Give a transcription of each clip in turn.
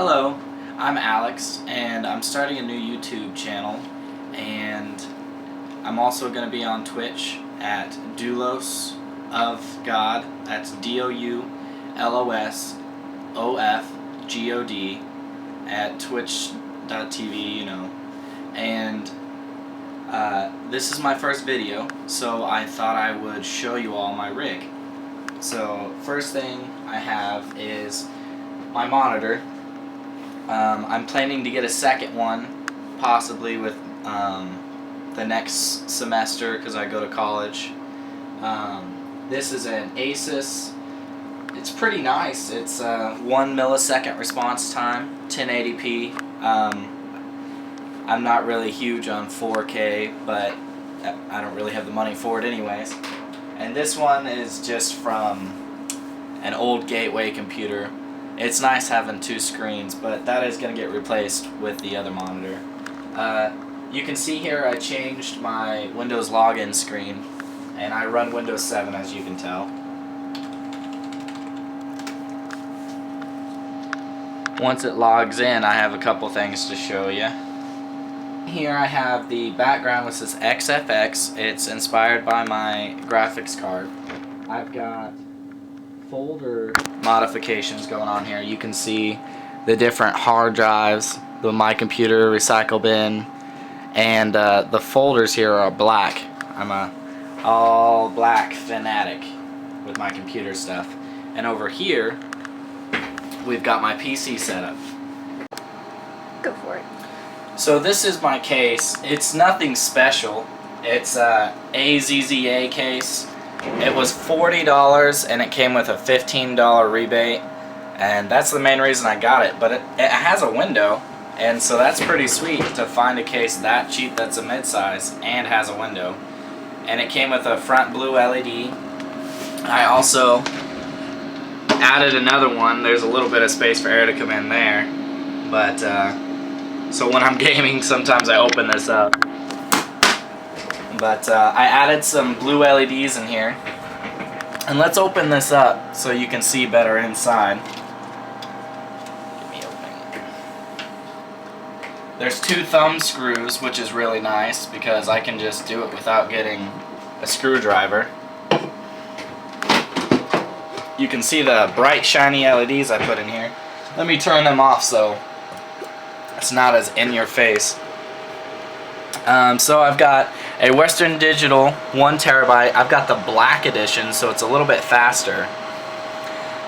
Hello, I'm Alex, and I'm starting a new YouTube channel, and I'm also going to be on Twitch at Doulos of God. That's DOULOSOFGOD at twitch.tv, and this is my first video, so I thought I would show you all my rig. So first thing I have is my monitor. I'm planning to get a second one, possibly with the next semester because I go to college. This is an Asus. It's pretty nice. It's 1 millisecond response time, 1080p. I'm not really huge on 4K, but I don't really have the money for it anyways. And this one is just from an old Gateway computer. It's nice having two screens, but that is going to get replaced with the other monitor. You can see here I changed my Windows login screen, and I run Windows 7 as you can tell. Once it logs in, I have a couple things to show you. Here I have the background which says XFX. It's inspired by my graphics card. I've got folder modifications going on here. You can see the different hard drives, the My Computer recycle bin, and the folders here are black. I'm a all black fanatic with my computer stuff. And over here we've got my PC setup. Go for it. So this is my case. It's nothing special. It's a AZZA case. It was $40 and it came with a $15 rebate, and that's the main reason I got it. But it has a window, and so that's pretty sweet to find a case that cheap that's a mid-size and has a window. And it came with a front blue LED. I also added another one. There's a little bit of space for air to come in there, but so when I'm gaming, sometimes I open this up. But I added some blue LEDs in here. And let's open this up so you can see better inside. Get me opening it. There's two thumb screws, which is really nice because I can just do it without getting a screwdriver. You can see the bright shiny LEDs I put in here. Let me turn them off so it's not as in your face. So I've got a Western Digital 1 terabyte. I've got the black edition, so it's a little bit faster.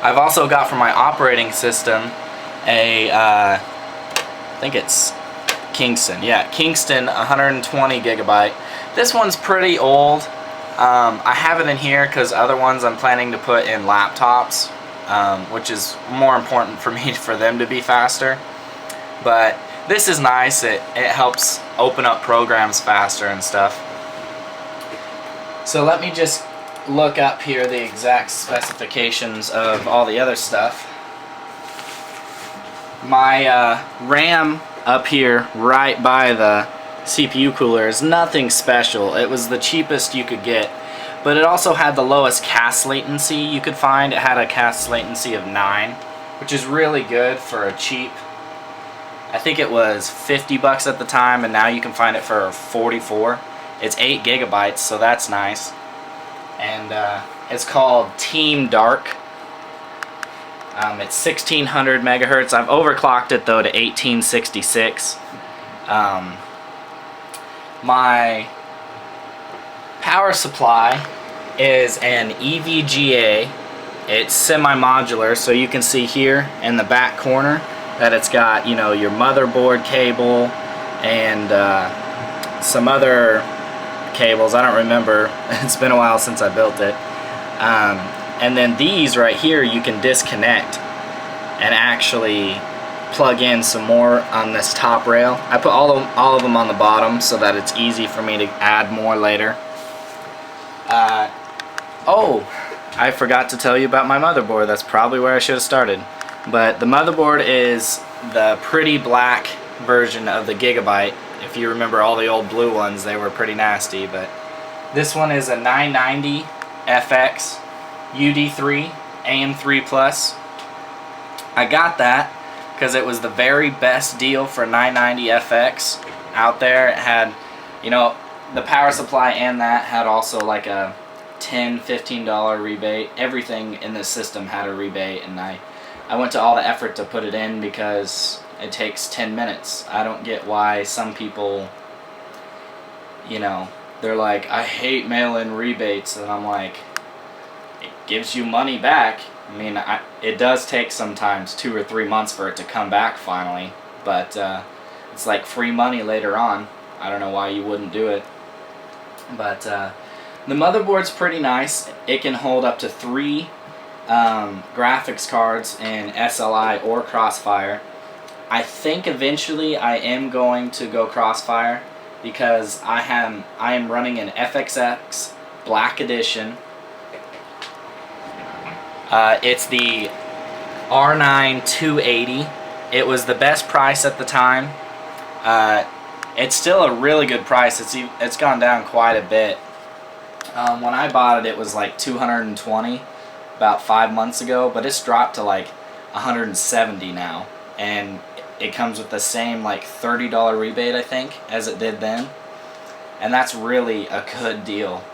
I've also got for my operating system a, I think it's Kingston. Yeah, Kingston 120 gigabyte. This one's pretty old. I have it in here because other ones I'm planning to put in laptops, which is more important for me for them to be faster. But this is nice. It helps open up programs faster and stuff. So let me just look up here the exact specifications of all the other stuff. My RAM up here right by the CPU cooler is nothing special. It was the cheapest you could get, but it also had the lowest CAS latency you could find. It had a CAS latency of 9, which is really good for a cheap. I think it was $50 at the time, and now you can find it for $44. It's 8 gigabytes, so that's nice. And it's called Team Dark. It's 1600 megahertz. I've overclocked it though to 1866. My power supply is an EVGA. It's semi-modular, so you can see here in the back corner that it's got, your motherboard cable and some other cables. I don't remember. It's been a while since I built it. And then these right here you can disconnect and actually plug in some more on this top rail. I put all of them on the bottom so that it's easy for me to add more later. Oh, I forgot to tell you about my motherboard. That's probably where I should have started. But the motherboard is the pretty black version of the Gigabyte. If you remember all the old blue ones, they were pretty nasty. But this one is a 990 FX UD3 AM3 Plus. I got that because it was the very best deal for 990FX out there. It had, you know, the power supply and that had also like a $10-15 rebate. Everything in this system had a rebate, and I went to all the effort to put it in because it takes 10 minutes. I don't get why some people, you know, they're like, I hate mail-in rebates, and I'm like, it gives you money back. I mean, it does take sometimes 2 or 3 months for it to come back finally, but it's like free money later on. I don't know why you wouldn't do it. But the motherboard's pretty nice. It can hold up to 3 graphics cards in SLI or Crossfire. I think eventually I am going to go Crossfire because I am running an FXX Black Edition. It's the R9 280. It was the best price at the time. It's still a really good price. It's gone down quite a bit. When I bought it, it was like $220 about 5 months ago, but it's dropped to like $170 now, and it comes with the same like $30 rebate, I think, as it did then, and that's really a good deal.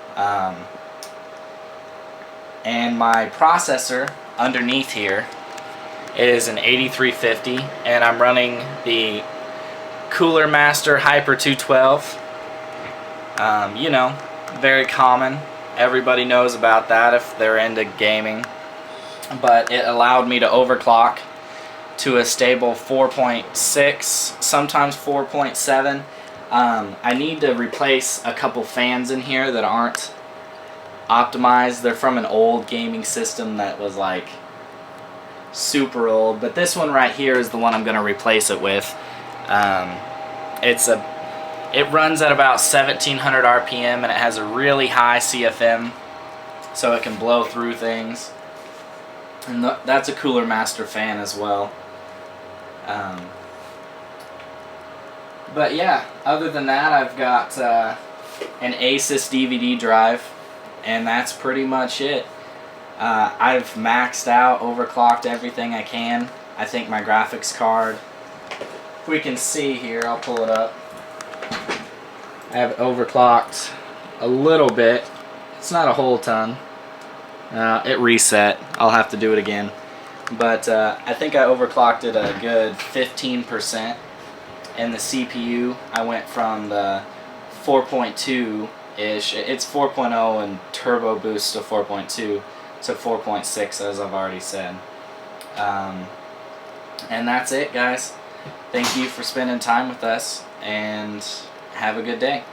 And my processor underneath here is an 8350, and I'm running the Cooler Master Hyper 212. You know, very common. Everybody knows about that if they're into gaming. But it allowed me to overclock to a stable 4.6, sometimes 4.7. I need to replace a couple fans in here that aren't optimized. They're from an old gaming system that was like super old, but this one right here is the one I'm going to replace it with. It runs at about 1700 RPM, and it has a really high CFM, so it can blow through things. And that's a Cooler Master fan as well. But yeah, other than that, I've got an Asus DVD drive, and that's pretty much it. I've maxed out, overclocked everything I can. I think my graphics card, if we can see here, I'll pull it up. I have overclocked a little bit. It's not a whole ton. It reset. I'll have to do it again. But I think I overclocked it a good 15%. And the CPU, I went from the 4.2-ish. It's 4.0 and turbo boost to 4.2 to 4.6, as I've already said. And that's it, guys. Thank you for spending time with us, and have a good day.